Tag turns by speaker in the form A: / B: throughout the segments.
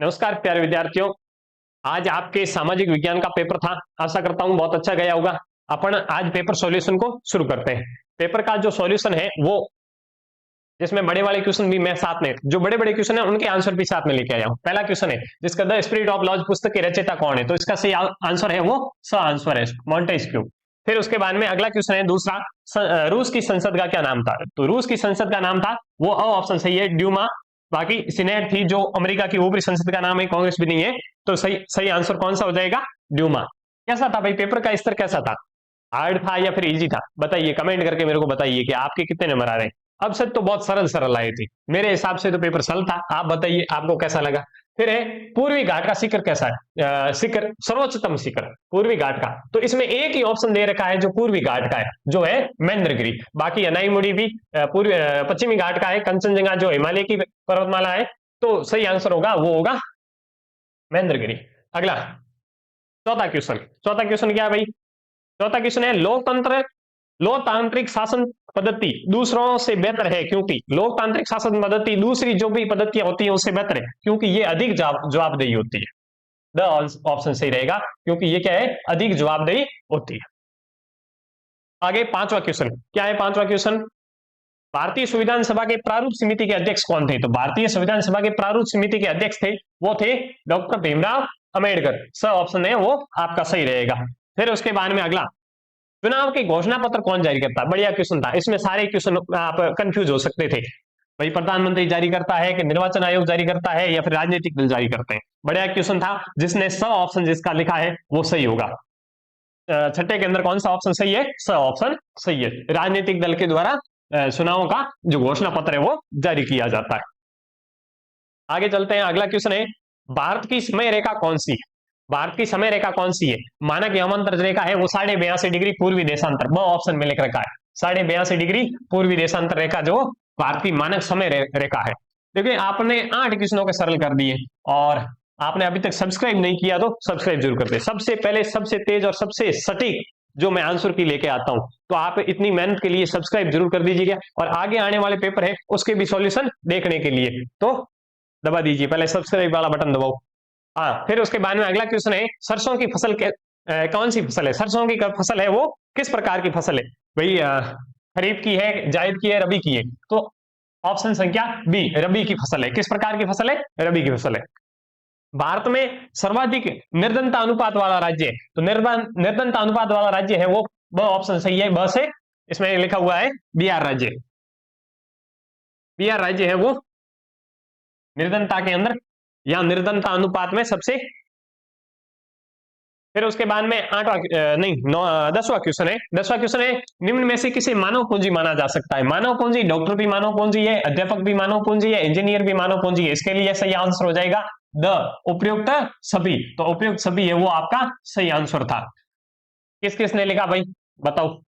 A: नमस्कार प्यारे विद्यार्थियों। आज आपके सामाजिक विज्ञान का पेपर था। आशा करता हूं बहुत अच्छा गया होगा। अपन आज पेपर सॉल्यूशन को शुरू करते हैं। पेपर का जो सॉल्यूशन है वो, जिसमें बड़े वाले क्वेश्चन भी मैं साथ में, जो बड़े बड़े क्वेश्चन है उनके आंसर भी साथ में लेके आया हूं। पहला क्वेश्चन है जिसका द स्पिरिट ऑफ लॉज पुस्तक के रचयिता कौन है, तो इसका सही आंसर है वो स आंसर है, मॉन्टेस्क्यू। फिर उसके बाद में अगला क्वेश्चन है दूसरा, रूस की संसद का क्या नाम था, तो रूस की संसद का नाम था वो ऑप्शन सही है ड्यूमा। बाकी सीनेट थी जो अमेरिका की ऊपरी संसद का नाम है, कांग्रेस भी नहीं है। तो सही सही आंसर कौन सा हो जाएगा, ड्यूमा। कैसा था भाई पेपर का स्तर, कैसा था, हार्ड था या फिर इजी था, बताइए कमेंट करके मेरे को बताइए कि आपके कितने नंबर आ रहे हैं। अब से तो बहुत सरल सरल आए थे, मेरे हिसाब से तो पेपर सरल था। आप बताइए आपको कैसा लगा। फिर है पूर्वी घाट का शिखर कैसा है, शिखर सर्वोच्चतम शिखर पूर्वी घाट का, तो इसमें एक ही ऑप्शन दे रखा है जो पूर्वी घाट का है, जो है महेंद्रगिरी। बाकी अनाईमुड़ी भी पूर्वी पश्चिमी घाट का है, कंचनजंगा जो हिमालय की पर्वतमाला है। तो सही आंसर होगा वो होगा महेंद्रगिरी। अगला चौथा क्वेश्चन क्या है भाई, चौथा क्वेश्चन है लोकतंत्र लोकतांत्रिक शासन पद्धति दूसरों से बेहतर है क्योंकि, लोकतांत्रिक शासन पद्धति दूसरी जो भी पद्धतियां होती है उससे बेहतर है क्योंकि ये अधिक जवाबदेही होती है। द ऑप्शन सही रहेगा क्योंकि ये क्या है, अधिक जवाबदेही होती है। आगे पांचवा क्वेश्चन क्या है, पांचवा क्वेश्चन, भारतीय संविधान सभा के प्रारूप समिति के अध्यक्ष कौन थे, तो भारतीय संविधान सभा के प्रारूप समिति के अध्यक्ष थे वो थे डॉक्टर भीमराव अम्बेडकर। स ऑप्शन है वो आपका सही रहेगा। फिर उसके बाद में अगला, चुनाव के घोषणा पत्र कौन जारी करता है, बढ़िया क्वेश्चन था। इसमें सारे क्वेश्चन आप कंफ्यूज हो सकते थे, भाई प्रधानमंत्री जारी करता है कि निर्वाचन आयोग जारी करता है या फिर राजनीतिक दल जारी करते हैं। बढ़िया क्वेश्चन था, जिसने स ऑप्शन जिसका लिखा है वो सही होगा। छठे के अंदर कौन सा ऑप्शन सही है, स ऑप्शन सही है। राजनीतिक दल के द्वारा चुनावों का जो घोषणा पत्र है वो जारी किया जाता है। आगे चलते हैं, अगला क्वेश्चन है भारत की समय रेखा कौन सी है, भारत की समय रेखा कौन सी है, मानक यमंतर रेखा है वो 82.5 डिग्री पूर्वी देशांतर, ब ऑप्शन में लिख रखा है 82.5 डिग्री पूर्वी देशांतर रेखा जो भारत की मानक समय रेखा है। देखिए आपने 8 क्वेश्चनों के सरल कर दिए और आपने अभी तक सब्सक्राइब नहीं किया तो सब्सक्राइब जरूर कर दे। सबसे पहले सबसे तेज और सबसे सटीक जो मैं आंसर की लेके आता हूं, तो आप इतनी मेहनत के लिए सब्सक्राइब जरूर कर दीजिएगा और आगे आने वाले पेपर है उसके भी सॉल्यूशन देखने के लिए तो दबा दीजिए, पहले सब्सक्राइब वाला बटन दबाओ। हाँ, फिर उसके बाद में अगला क्वेश्चन है सरसों की फसल के कौन सी फसल है, सरसों की फसल है वो किस प्रकार की फसल है भाई, खरीफ की है, जायद की है, रबी की है, तो ऑप्शन संख्या बी रबी की फसल है। किस प्रकार की फसल है, रबी की फसल है। भारत में सर्वाधिक निर्धनता अनुपात वाला राज्य है, तो निर्धनता अनुपात वाला राज्य है वो ब ऑप्शन सही है, ब से इसमें लिखा हुआ है बिहार राज्य, बिहार राज्य है वो निर्धनता के अंदर या निर्धनता अनुपात में सबसे। फिर उसके बाद में नहीं 10वां क्वेश्चन है, 10वां क्वेश्चन है निम्न में से किसे मानव पूंजी माना जा सकता है, मानव पूंजी डॉक्टर भी मानव पूंजी है, अध्यापक भी मानव पूंजी है, इंजीनियर भी मानव पूंजी है। इसके लिए सही आंसर हो जाएगा द उपयुक्त सभी, तो उपयुक्त सभी है वो आपका सही आंसर था। किस किसने लिखा भाई बताओ,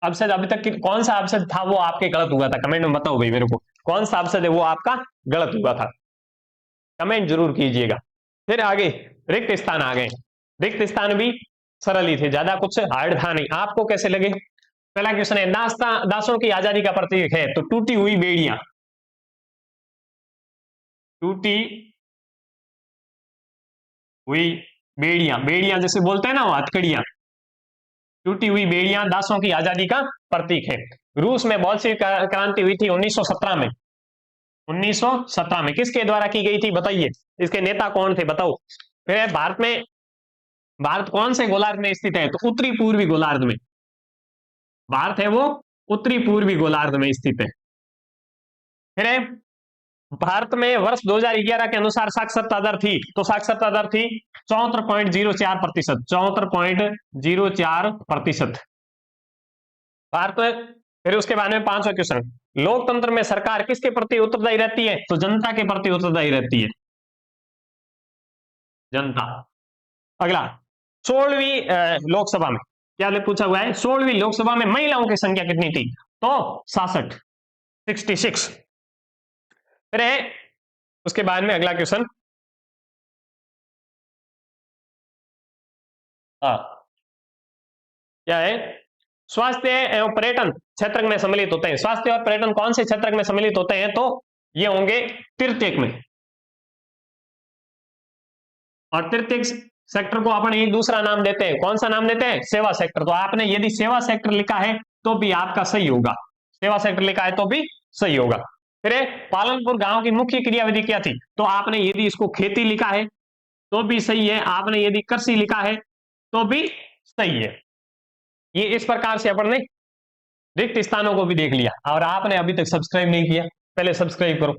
A: अपशब्द अभी तक कौन सा अपशब्द था वो आपके गलत हुआ था, कमेंट में बताओ भाई मेरे को कौन सा अपशब्द है वो आपका गलत हुआ था, कमेंट जरूर कीजिएगा। फिर आगे रिक्त स्थान आ गए, रिक्त स्थान भी सरल ही थे, ज्यादा कुछ हार्ड था नहीं। आपको कैसे लगे, पहला क्वेश्चन है दासों की आजादी का प्रतीक है, तो टूटी हुई बेड़ियां, टूटी हुई बेड़ियां, बेड़ियां जैसे बोलते हैं ना वो हथकड़ियां, टूटी हुई बेड़ियां दासों की आजादी का प्रतीक है। रूस में बोल्शेविक क्रांति हुई थी 1917 में, 1917 में किसके द्वारा की गई थी बताइए, इसके नेता कौन थे बताओ। फिर भारत में, भारत कौन से गोलार्ध में स्थित है, तो उत्तरी पूर्वी गोलार्ध में, भारत है वो उत्तरी पूर्वी गोलार्ध में स्थित है। फिर है भारत में वर्ष 2011 के अनुसार साक्षरता दर थी, तो साक्षरता दर थी 74.04%, 74.04% भारत में। फिर उसके बाद में पांचवा क्वेश्चन, लोकतंत्र में सरकार किसके प्रति उत्तरदायी रहती है, तो जनता के प्रति उत्तरदायी रहती है, जनता। अगला 16वीं लोकसभा में क्या पूछा हुआ है, 16वीं लोकसभा में महिलाओं की संख्या कितनी थी, तो 66, 66। फिर है उसके बाद में अगला क्वेश्चन, क्या है, स्वास्थ्य एवं पर्यटन क्षेत्र में सम्मिलित होते हैं, स्वास्थ्य और पर्यटन कौन से क्षेत्र में सम्मिलित होते हैं, तो ये होंगे तृतीयक में, और तृतीय सेक्टर को अपन एक दूसरा नाम देते हैं, कौन सा नाम देते हैं? सेवा सेक्टर। तो आपने यदि सेवा सेक्टर लिखा है तो भी आपका सही होगा, सेवा सेक्टर लिखा है तो भी सही होगा। फिर पालनपुर गांव की मुख्य क्रियाविधि क्या थी? तो आपने यदि इसको खेती लिखा है तो भी सही है, आपने यदि कृषि लिखा है तो भी सही है। ये इस प्रकार से अपन ने रिक्त स्थानों को भी देख लिया। और आपने अभी तक सब्सक्राइब नहीं किया, पहले सब्सक्राइब करो।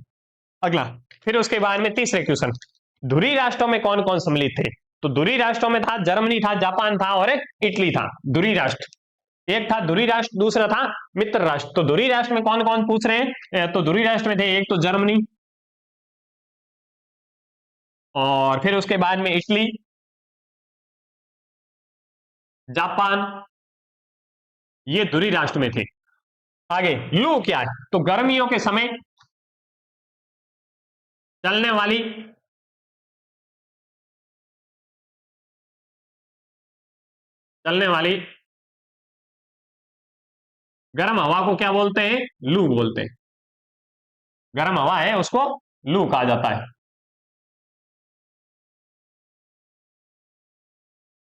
A: अगला, फिर उसके बाद में तीसरे क्वेश्चन, धुरी राष्ट्रों में कौन कौन सम्मिलित थे? तो धुरी राष्ट्रों में था जर्मनी था, जापान था और इटली था। धुरी राष्ट्र, एक था धुरी राष्ट्र, दूसरा था मित्र राष्ट्र। तो धुरी राष्ट्र में कौन कौन पूछ रहे हैं? तो धुरी राष्ट्र में थे एक तो जर्मनी, और फिर उसके बाद में इटली, जापान, ये धुरी राष्ट्र में थे। आगे लू क्या है? तो गर्मियों के समय चलने वाली गर्म हवा को क्या बोलते हैं? लू बोलते हैं। गर्म हवा है उसको लू कहा जाता है।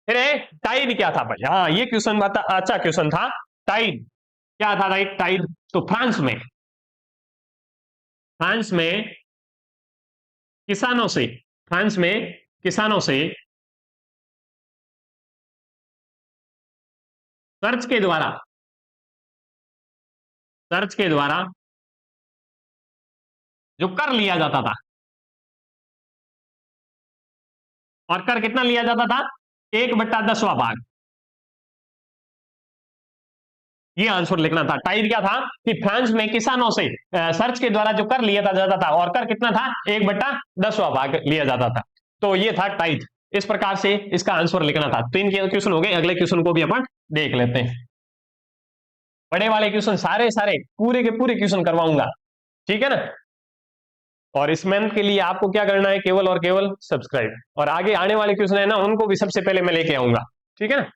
A: फिर टाइड क्या था भाई? हाँ, ये क्वेश्चन अच्छा क्वेश्चन था। टाइड क्या था? Right, Tide. तो फ्रांस में किसानों से फ्रांस में किसानों से कर्ज के द्वारा जो कर लिया जाता था, और कर कितना लिया जाता था? 1/10वां भाग। ये आंसर लिखना था। टाइड क्या था? कि फ्रांस में किसानों से सर्च के द्वारा जो कर लिया जाता था, और कर कितना था? 1/10वां भाग लिया जाता था। तो ये था टाइड। इस प्रकार से इसका आंसर लिखना था। 3 क्वेश्चन हो गए। अगले क्वेश्चन को भी अपन देख लेते हैं। बड़े वाले क्वेश्चन सारे सारे पूरे के पूरे क्वेश्चन करवाऊंगा, ठीक है ना। और इस मंथ के लिए आपको क्या करना है? केवल और केवल सब्सक्राइब। और आगे आने वाले क्वेश्चन है ना, उनको भी सबसे पहले मैं लेके आऊंगा, ठीक है ना।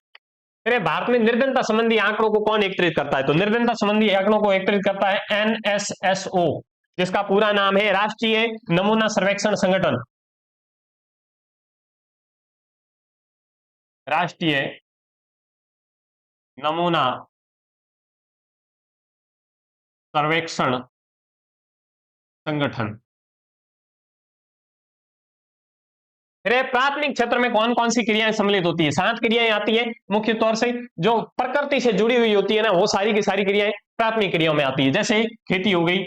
A: फिर भारत में निर्धनता संबंधी आंकड़ों को कौन एकत्रित करता है? तो निर्धनता संबंधी आंकड़ों को एकत्रित करता है NSSO, जिसका पूरा नाम है राष्ट्रीय नमूना सर्वेक्षण संगठन। राष्ट्रीय नमूना सर्वेक्षण संगठन। फिर प्राथमिक क्षेत्र में कौन कौन सी क्रियाएं सम्मिलित होती है? 7 क्रियाएं आती है मुख्य तौर से, जो प्रकृति से जुड़ी हुई होती है ना, वो सारी की सारी क्रियाएं प्राथमिक क्रियाओं में आती है। जैसे खेती हो गई,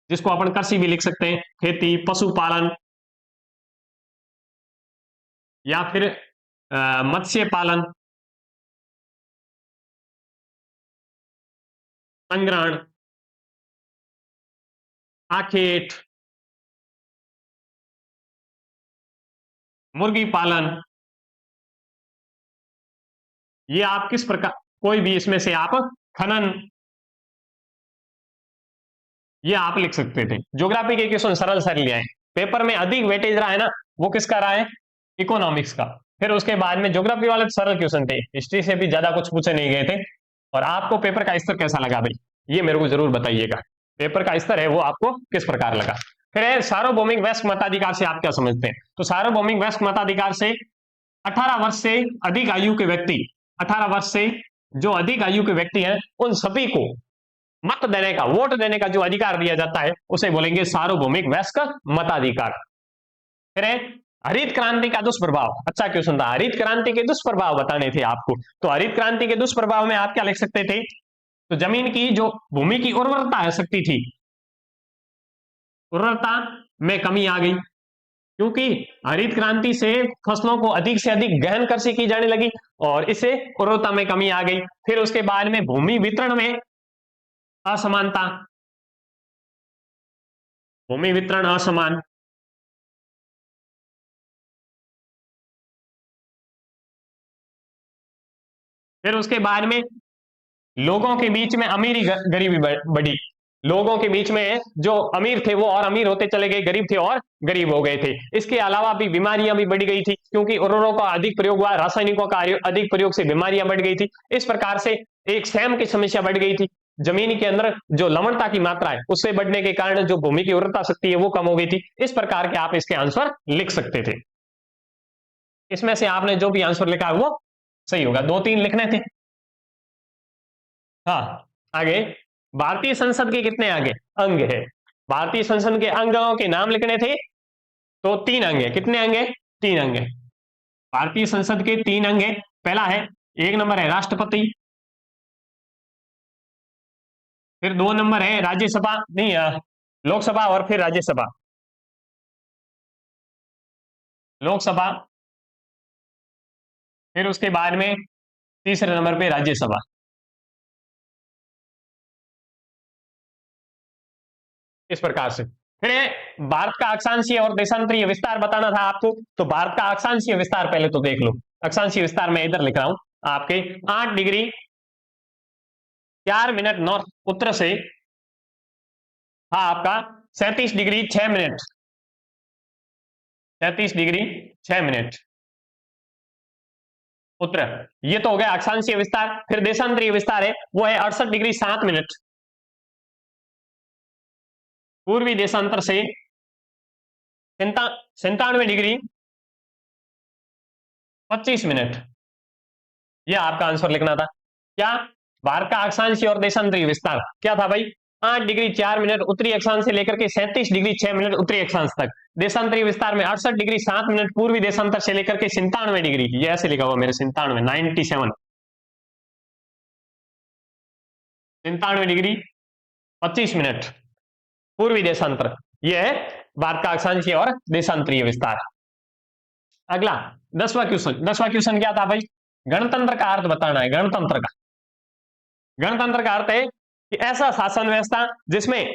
A: जिसको अपन कृषि भी लिख सकते हैं, खेती, पशुपालन, या फिर मत्स्य पालन, संग्रहण, आखेट, मुर्गी पालन। ये आप किस प्रकार, कोई भी इसमें से आप खनन, ये आप लिख सकते थे। ज्योग्राफी के क्वेश्चन सरल सरल आए। पेपर में अधिक वेटेज रहा है ना, वो किसका रहा है? इकोनॉमिक्स का। फिर उसके बाद में ज्योग्राफी वाले सरल क्वेश्चन थे, हिस्ट्री से भी ज्यादा कुछ पूछे नहीं गए थे। और आपको पेपर का स्तर कैसा लगा भाई, ये मेरे को जरूर बताइएगा। पेपर का स्तर है वो आपको किस प्रकार लगा। फिर सार्वभौमिक वयस्क मताधिकार से आप क्या समझते हैं? तो सार्वभौमिक वयस्क मताधिकार से 18 वर्ष से अधिक आयु के व्यक्ति, 18 वर्ष से जो अधिक आयु के व्यक्ति हैं, उन सभी को मत देने का, वोट देने का जो अधिकार दिया जाता है, उसे बोलेंगे सार्वभौमिक वयस्क मताधिकार। फिर हरित क्रांति का दुष्प्रभाव, अच्छा क्वेश्चन था। हरित क्रांति के दुष्प्रभाव बताने थे आपको। तो हरित क्रांति के दुष्प्रभाव में आप क्या लिख सकते थे? तो जमीन की जो भूमि की उर्वरता है शक्ति थी, उर्वरता में कमी आ गई, क्योंकि हरित क्रांति से फसलों को अधिक से अधिक गहन कृषि की जाने लगी, और इससे उर्वरता में कमी आ गई। फिर उसके बाद में भूमि वितरण में असमानता, भूमि वितरण असमान। फिर उसके बाद में लोगों के बीच में अमीरी गरीबी बढ़ी। लोगों के बीच में जो अमीर थे वो और अमीर होते चले गए, गरीब थे और गरीब हो गए थे। इसके अलावा भी बीमारियां भी बढ़ गई थी, क्योंकि उर्वरकों का अधिक प्रयोग हुआ, रासायनिकों का अधिक प्रयोग से बीमारियां बढ़ गई थी। इस प्रकार से एक सैम की समस्या बढ़ गई थी। जमीन के अंदर जो लवणता की मात्रा है उससे बढ़ने के कारण जो भूमि की उर्वरता शक्ति है वो कम हो गई थी। इस प्रकार के आप इसके आंसर लिख सकते थे। इसमें से आपने जो भी आंसर लिखा है वो सही होगा। 2-3 लिखने थे। हाँ, आगे भारतीय संसद के कितने आगे अंग है? भारतीय संसद के अंगों के नाम लिखने थे, तो 3 अंग है। कितने अंग है? 3 अंग है। भारतीय संसद के 3 अंग है। पहला है, 1 नंबर है राष्ट्रपति, फिर 2 नंबर है राज्यसभा, नहीं लोकसभा, और फिर राज्यसभा। लोकसभा, फिर उसके बाद में तीसरे नंबर पे राज्यसभा। इस प्रकार से। फिर भारत का अक्षांशीय और देशांतरीय विस्तार बताना था आपको, तो भारत का अक्षांशीय विस्तार पहले तो देख लो। अक्षांशीय विस्तार मैं इधर लिख रहा हूं आपके, 8 डिग्री 4 मिनट नॉर्थ उत्तर से था आपका 37 डिग्री 6 मिनट, 37 डिग्री 6 मिनट उत्तर। ये तो हो गया अक्षांशीय विस्तार। फिर देशांतरीय विस्तार है, वो है 68 डिग्री 7 मिनट पूर्वी देशांतर से 97 डिग्री 25 मिनट। ये आपका आंसर लिखना था। क्या? भारत का अक्षांशीय और देशांतरीय विस्तार क्या था भाई? 8 डिग्री 4 मिनट उत्तरी अक्षांश से लेकर के 37 डिग्री 6 मिनट उत्तरी अक्षांश तक। देशांतरीय विस्तार में 68 डिग्री 7 मिनट पूर्वी देशांतर से लेकर के 97 डिग्री, ये ऐसे लिखा हुआ मेरे 97 97 97 डिग्री 25 मिनट पूर्वी देशांतर। यह है भारत का अक्षांशीय और देशांतरीय विस्तार। अगला 10वां क्वेश्चन। 10वां क्वेश्चन क्या था भाई? गणतंत्र का अर्थ बताना है। गणतंत्र का, गणतंत्र का अर्थ है कि ऐसा शासन व्यवस्था जिसमें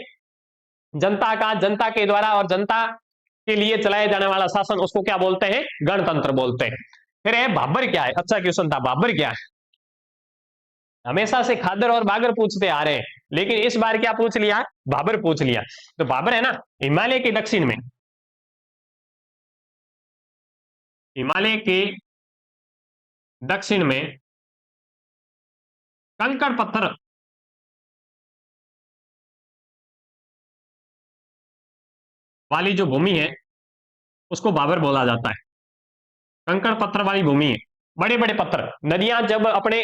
A: जनता का, जनता के द्वारा और जनता के लिए चलाया जाने वाला शासन, उसको क्या बोलते हैं? गणतंत्र बोलते हैं। फिर है बाबर क्या है? अच्छा क्वेश्चन था, बाबर क्या है? हमेशा से खादर और बागर पूछते आ रहे हैं, लेकिन इस बार क्या पूछ लिया? बाबर पूछ लिया। तो बाबर है ना, हिमालय के दक्षिण में, हिमालय के दक्षिण में कंकड़ पत्थर वाली जो भूमि है उसको बाबर बोला जाता है। कंकड़ पत्थर वाली भूमि है, बड़े बड़े पत्थर। नदियां जब अपने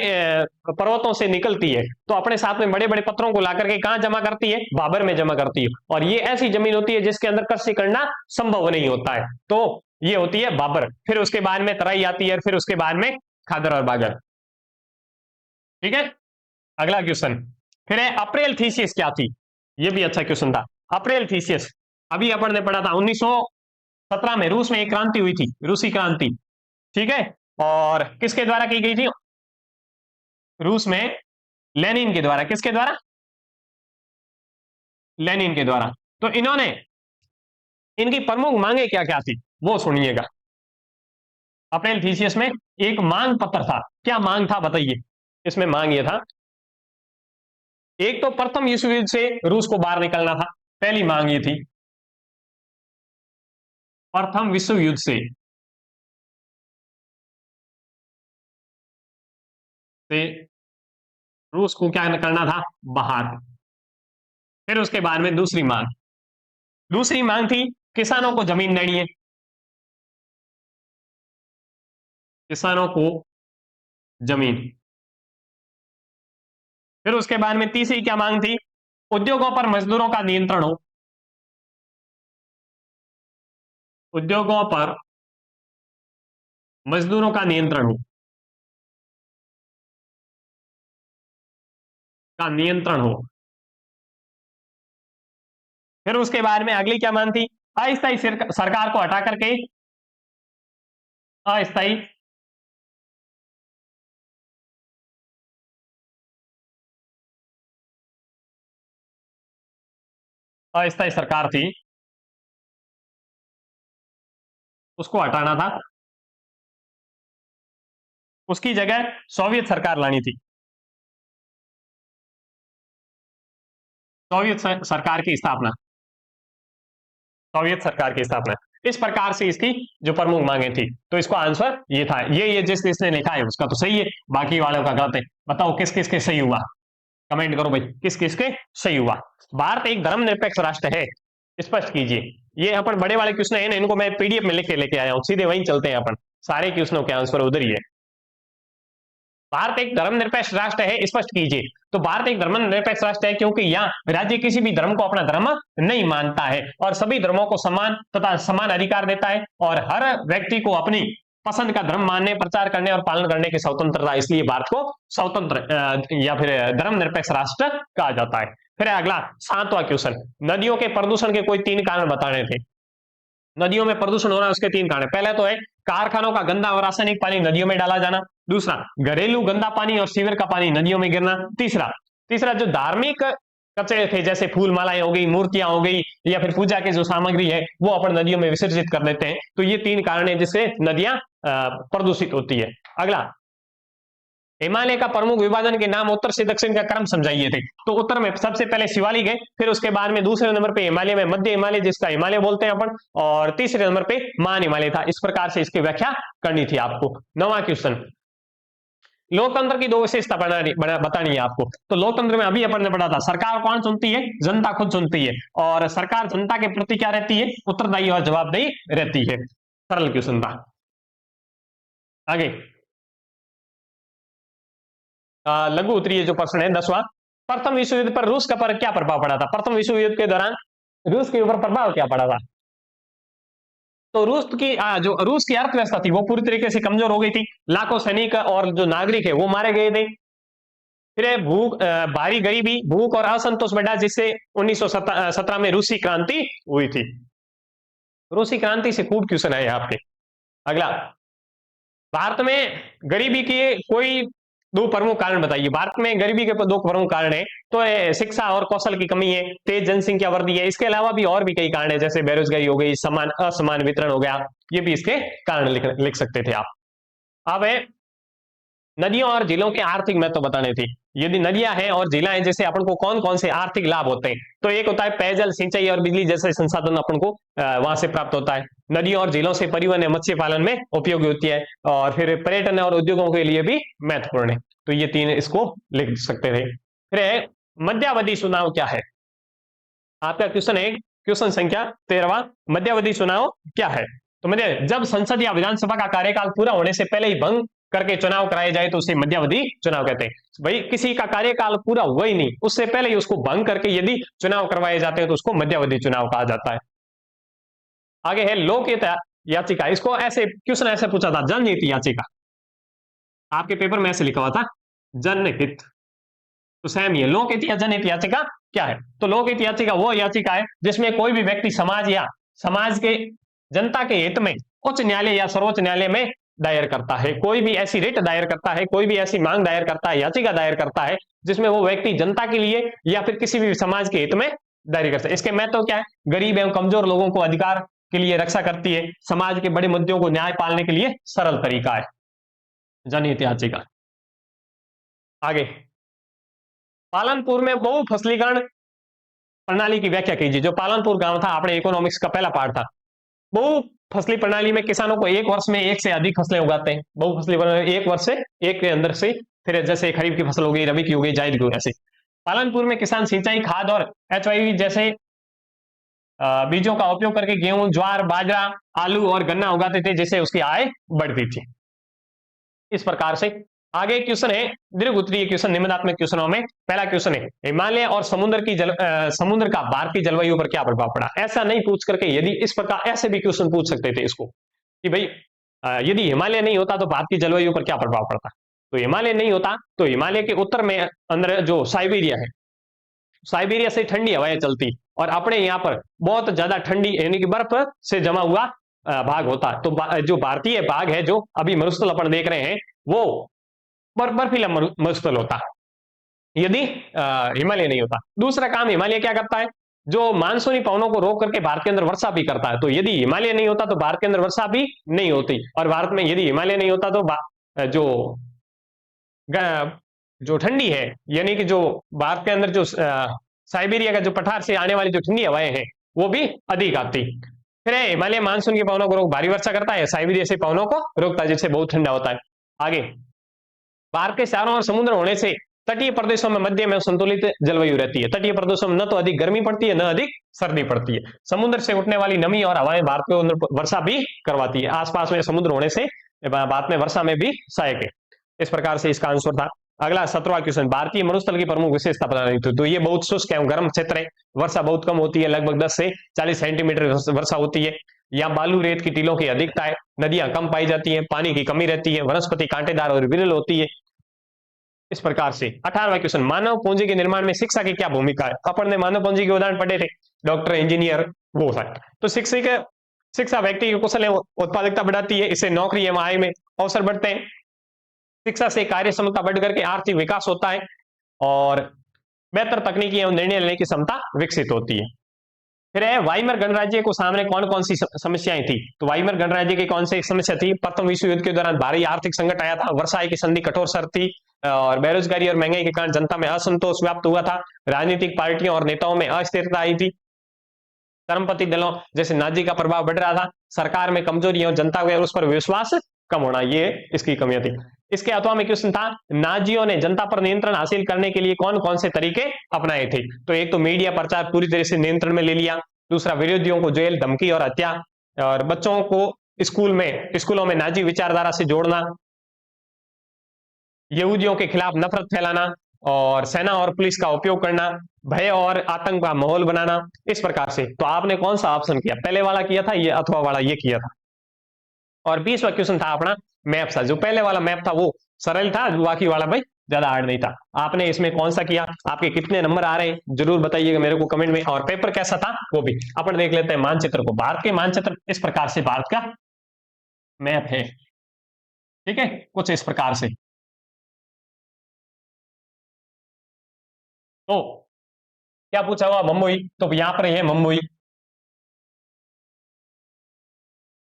A: पर्वतों से निकलती है तो अपने साथ में बड़े बड़े पत्थरों को ला करके कहां जमा करती है? बाबर में जमा करती है। और ये ऐसी जमीन होती है जिसके अंदर कृषि करना संभव नहीं होता है, तो ये होती है बाबर। फिर उसके बाद में तराई आती है, फिर उसके बाद में खादर और बागर। ठीक है, अगला क्वेश्चन। फिर है अप्रैल थीसिस क्या थी? ये भी अच्छा क्वेश्चन था। अप्रैल थीसिस अभी अपन ने पढ़ा था, 1917 में रूस में एक क्रांति हुई थी, रूसी क्रांति। ठीक है, और किसके द्वारा की गई थी? रूस में लेनिन के द्वारा। किसके द्वारा? लेनिन के द्वारा। तो इन्होंने, इनकी प्रमुख मांगे क्या क्या थी वो सुनिएगा। अप्रैल थीसिस में एक मांग पत्र था। क्या मांग था बताइए? इसमें मांग ये था, एक तो प्रथम विश्व युद्ध से रूस को बाहर निकलना था, पहली मांग ये थी। प्रथम विश्व युद्ध से रूस को क्या करना था? बाहर। फिर उसके बाद में दूसरी मांग थी किसानों को जमीन देनी है, किसानों को जमीन। फिर उसके बाद में तीसरी क्या मांग थी? उद्योगों पर मजदूरों का नियंत्रण हो, उद्योगों पर मजदूरों का नियंत्रण हो, का नियंत्रण हो। फिर उसके बाद में अगली क्या मांग थी? अस्थायी सरकार को हटा करके अस्थायी अस्थायी सरकार थी, उसको हटाना था, उसकी जगह सोवियत सरकार लानी थी, सोवियत सरकार की स्थापना, सोवियत सरकार की स्थापना। इस प्रकार से इसकी जो प्रमुख मांगे थी। तो इसका आंसर ये था। ये जिस जिसने लिखा है उसका तो सही है, बाकी वालों का गलत है। बताओ किस किस के सही हुआ? कमेंट करो भाई, किस किस के सही हुआ। भारत एक धर्मनिरपेक्ष राष्ट्र है, स्पष्ट कीजिए। ये अपन बड़े वाले क्वेश्चन है ना, इनको मैं पीडीएफ में लिख के लेके आया हूं, सीधे वहीं चलते हैं अपन। सारे क्वेश्चनों के आंसर उधर ही है। भारत एक धर्मनिरपेक्ष राष्ट्र है, स्पष्ट कीजिए। तो भारत एक धर्मनिरपेक्ष राष्ट्र है क्योंकि यहाँ राज्य किसी भी धर्म को अपना धर्म नहीं मानता है और सभी धर्मों को समान तथा समान अधिकार देता है और हर व्यक्ति को अपनी पसंद का धर्म मानने, प्रचार करने और पालन करने की स्वतंत्रता, इसलिए भारत को स्वतंत्र या फिर धर्मनिरपेक्ष राष्ट्र कहा जाता है। फिर अगला 7वां क्वेश्चन, नदियों के प्रदूषण के कोई 3 कारण बताने थे। नदियों में प्रदूषण होना उसके 3 कारण। पहला तो है कारखानों का गंदा और रासायनिक पानी नदियों में डाला जाना। दूसरा, घरेलू गंदा पानी और सीवर का पानी नदियों में गिरना। तीसरा जो धार्मिक कचरे थे जैसे फूल मालाएं हो गई, मूर्तियां हो गई या फिर पूजा की जो सामग्री है वो अपन नदियों में विसर्जित कर देते हैं। तो ये 3 कारण है जिससे नदियां प्रदूषित होती है। अगला, हिमालय का प्रमुख विभाजन के नाम उत्तर से दक्षिण का क्रम समझाइए थे। तो उत्तर में सबसे पहले शिवालिक है, फिर उसके बाद में दूसरे नंबर पे हिमालय में मध्य हिमालय जिसका हिमालय बोलते हैं अपन, और तीसरे नंबर पे महान हिमालय था। इस प्रकार से इसकी व्याख्या करनी थी आपको। 9वां क्वेश्चन, लोकतंत्र की 2 विशेषता बतानी है आपको। तो लोकतंत्र में अभी अपन ने पढ़ा था सरकार कौन चुनती है, जनता खुद चुनती है और सरकार जनता के प्रति क्या रहती है, उत्तरदायी और जवाबदेही रहती है। सरल क्वेश्चन था। आगे लघु उत्तरीय जो प्रश्न है 10वां, प्रथम विश्व युद्ध पर रूस का पर क्या प्रभाव पड़ा था। प्रथम विश्व युद्ध के दौरान रूस के ऊपर प्रभाव क्या पड़ा था। तो रूस की अर्थव्यवस्था थी वो पूरी तरीके से कमजोर हो गई थी, लाखों सैनिक और जो नागरिक है वो मारे गए थे। फिर भारी गरीबी, भूख और असंतोष बढ़ा जिससे 1917 में रूसी क्रांति हुई थी। रूसी क्रांति से खूब क्वेश्चन है यहाँ पे। अगला, भारत में गरीबी के कोई 2 प्रमुख कारण बताइए। भारत में गरीबी के 2 प्रमुख कारण है, तो शिक्षा और कौशल की कमी है, तेज जनसंख्या वृद्धि है। इसके अलावा भी और भी कई कारण है जैसे बेरोजगारी हो गई, असमान वितरण हो गया, ये भी इसके कारण लिख सकते थे आप। अब है नदियों और झीलों के आर्थिक महत्व बताने थे। यदि नदियां हैं और झीलें हैं जैसे अपन को कौन कौन से आर्थिक लाभ होते हैं, तो एक होता है पेयजल, सिंचाई और बिजली जैसे संसाधन अपन को वहां से प्राप्त होता है। नदियों और झीलों से परिवहन या मत्स्य पालन में उपयोगी होती है और फिर पर्यटन और उद्योगों के लिए भी महत्वपूर्ण है। तो ये 3 इसको लिख सकते थे। फिर मध्यावधि चुनाव क्या है आपका क्वेश्चन है, क्वेश्चन संख्या 13वां, मध्यावधि चुनाव क्या है। तो जब संसद या विधानसभा का कार्यकाल पूरा होने से पहले ही भंग करके चुनाव कराए जाए तो उसे मध्यावधि चुनाव कहते हैं। भाई किसी का कार्यकाल पूरा हुआ ही नहीं, उससे पहले ही उसको भंग करके यदि चुनाव करवाए जाते हैं तो उसको मध्यावधि चुनाव कहा जाता है। आगे है लोकहित याचिका। इसको ऐसे क्वेश्चन ऐसे पूछा था, जनहित याचिका, आपके पेपर में ऐसे लिखा हुआ था जनहित। तो सेम ये लोकहित या जनहित याचिका क्या है। तो लोकहित याचिका वो याचिका है जिसमें कोई भी व्यक्ति समाज या समाज के जनता के हित में उच्च न्यायालय या सर्वोच्च न्यायालय में दायर करता है, कोई भी ऐसी रिट दायर करता है, कोई भी ऐसी मांग दायर करता है, याचिका दायर करता है जिसमें वो व्यक्ति जनता के लिए या फिर किसी भी समाज के हित में दायर करता है। इसके महत्व क्या है, गरीब एवं कमजोर लोगों को अधिकार के लिए रक्षा करती है, समाज के बड़े मुद्दों को न्याय पालने के लिए सरल तरीका है जनहित याचिका। आगे पालनपुर में बहुफसलीकरण प्रणाली की व्याख्या कीजिए। जो पालनपुर गांव था अपने इकोनॉमिक्स का पहला पार्ट था। बहुफसली प्रणाली में किसानों को एक वर्ष में एक से अधिक फसलें उगाते हैं। बहुफसली प्रणाली एक वर्ष से एक के अंदर से, फिर जैसे खरीफ की फसल हो गई, रबी की हो गई, जायद की, ऐसे। पालनपुर में किसान सिंचाई, खाद और HYV जैसे बीजों का उपयोग करके गेहूं, ज्वार, बाजरा, आलू और गन्ना उगाते थे जिससे उसकी आय बढ़ती थी। इस प्रकार से आगे क्वेश्चन है दीर्घ उत्तरीय क्वेश्चन, निम्नात्मक क्वेश्चनों में पहला क्वेश्चन है हिमालय और समुद्र का भारतीय जलवायु पर क्या प्रभाव पड़ा। ऐसा नहीं पूछ करके यदि इस प्रकार ऐसे भी क्वेश्चन पूछ सकते थे इसको कि भाई यदि हिमालय नहीं होता तो भारतीय जलवायु पर क्या प्रभाव पड़ता। तो हिमालय नहीं होता तो हिमालय के उत्तर में अंदर जो साइबेरिया है, साइबेरिया से ठंडी हवाएं चलती और अपने यहाँ पर बहुत ज्यादा ठंडी यानी कि बर्फ से जमा हुआ भाग होता। तो जो भारतीय भाग है जो अभी मरुस्थल अपन देख रहे हैं वो बर्फीला मरुस्थल होता यदि हिमालय नहीं होता। दूसरा काम हिमालय क्या करता है, जो मानसूनी पवनों को रोक करके भारत के अंदर वर्षा भी करता है। तो यदि हिमालय नहीं होता तो भारत के अंदर वर्षा भी नहीं होती और भारत में यदि हिमालय नहीं होता तो जो ठंडी है यानी कि जो भारत के अंदर जो साइबेरिया का जो पठार से आने वाली जो ठंडी हवाएं हैं वो भी अधिक आती। फिर हिमालय मानसून के पवनों को रोक भारी वर्षा करता है, साइबेरिया से पवनों को रोकता है जिससे बहुत ठंडा होता है। आगे भारत के चारों ओर समुद्र होने से तटीय प्रदेशों में मध्य में संतुलित जलवायु रहती है। तटीय प्रदेशों में न तो अधिक गर्मी पड़ती है न अधिक सर्दी पड़ती है। समुद्र से उठने वाली नमी और हवाएं भारत के अंदर वर्षा भी करवाती है। आसपास में समुद्र होने से बाद में वर्षा में भी सहायक है। इस प्रकार से इसका आंसर था। अगला 17वां क्वेश्चन, भारतीय मरुस्थल की प्रमुख विशेषता बतानी थी। तो ये बहुत शुष्क है, गर्म क्षेत्र है, वर्षा बहुत कम होती है, लगभग 10 से 40 सेंटीमीटर वर्षा होती है। यहाँ बालू रेत की टीलों की अधिकता है, नदियां कम पाई जाती हैं, पानी की कमी रहती है, वनस्पति कांटेदार और विरल होती है। इस प्रकार से 18वां क्वेश्चन, मानव पूंजी के निर्माण में शिक्षा की क्या भूमिका है। अपन ने मानव पूंजी के उदाहरण पढ़े थे, डॉक्टर, इंजीनियर, वो है। तो शिक्षा व्यक्ति की कौशल उत्पादकता बढ़ाती है, इससे नौकरी एवं आय में अवसर बढ़ते हैं। शिक्षा से कार्य क्षमता बढ़ करके आर्थिक विकास होता है और बेहतर तकनीकी एवं निर्णय लेने की क्षमता विकसित होती है। फिर है वाइमर गणराज्य को सामने कौन कौन सी समस्याएं थी। तो वाइमर गणराज्य की कौन सी समस्या थी। प्रथम विश्व युद्ध के दौरान भारी आर्थिक संकट आया था, वर्साई की संधि कठोर शर्त थी और बेरोजगारी और महंगाई के कारण जनता में असंतोष व्याप्त हुआ था, राजनीतिक पार्टियों और नेताओं में अस्थिरता आई थी, चरमपंथी दलों जैसे नाजी का प्रभाव बढ़ रहा था, सरकार में कमजोरी और जनता का उस पर विश्वास कम होना, ये इसकी कमियां थी। इसके अथवा में क्वेश्चन था, नाजियों ने जनता पर नियंत्रण हासिल करने के लिए कौन कौन से तरीके अपनाए थे। तो एक तो मीडिया प्रचार पूरी तरह से नियंत्रण में ले लिया, दूसरा विरोधियों को जेल, धमकी और हत्या, और बच्चों को स्कूलों में नाजी विचारधारा से जोड़ना, यहूदियों के खिलाफ नफरत फैलाना और सेना और पुलिस का उपयोग करना, भय और आतंक का माहौल बनाना। इस प्रकार से तो आपने कौन सा ऑप्शन किया, पहले वाला किया था ये अथवा वाला ये किया था। और 20वां क्वेश्चन था अपना मैप था। जो पहले वाला मैप था वो सरल था, बाकी वाला भाई ज्यादा हार्ड नहीं था। आपने इसमें कौन सा किया, आपके कितने नंबर आ रहे हैं जरूर बताइएगा मेरे को कमेंट में, और पेपर कैसा था वो भी। अपन देख लेते हैं मानचित्र को। भारत के मानचित्र इस प्रकार से भारत का मैप है, ठीक है, कुछ इस प्रकार से। तो क्या पूछा हुआ, मुंबई, तो यहां पर है मुंबई।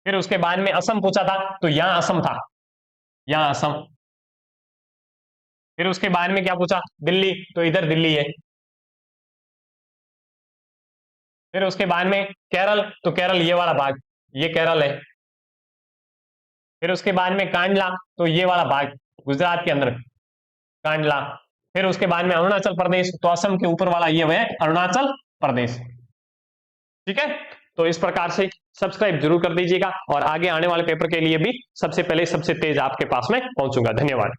A: फिर उसके बाद में असम पूछा था, तो यहां असम था, यहां असम। फिर उसके बाद में क्या पूछा, दिल्ली, तो इधर दिल्ली है। फिर उसके बाद में केरल, तो केरल ये वाला भाग, ये केरल है। फिर उसके बाद में कांडला, तो ये वाला भाग गुजरात के अंदर, कांडला। फिर उसके बाद में अरुणाचल प्रदेश, तो असम के ऊपर वाला ये है अरुणाचल प्रदेश, ठीक है। तो इस प्रकार से सब्सक्राइब जरूर कर दीजिएगा और आगे आने वाले पेपर के लिए भी सबसे पहले सबसे तेज आपके पास में पहुंचूंगा। धन्यवाद।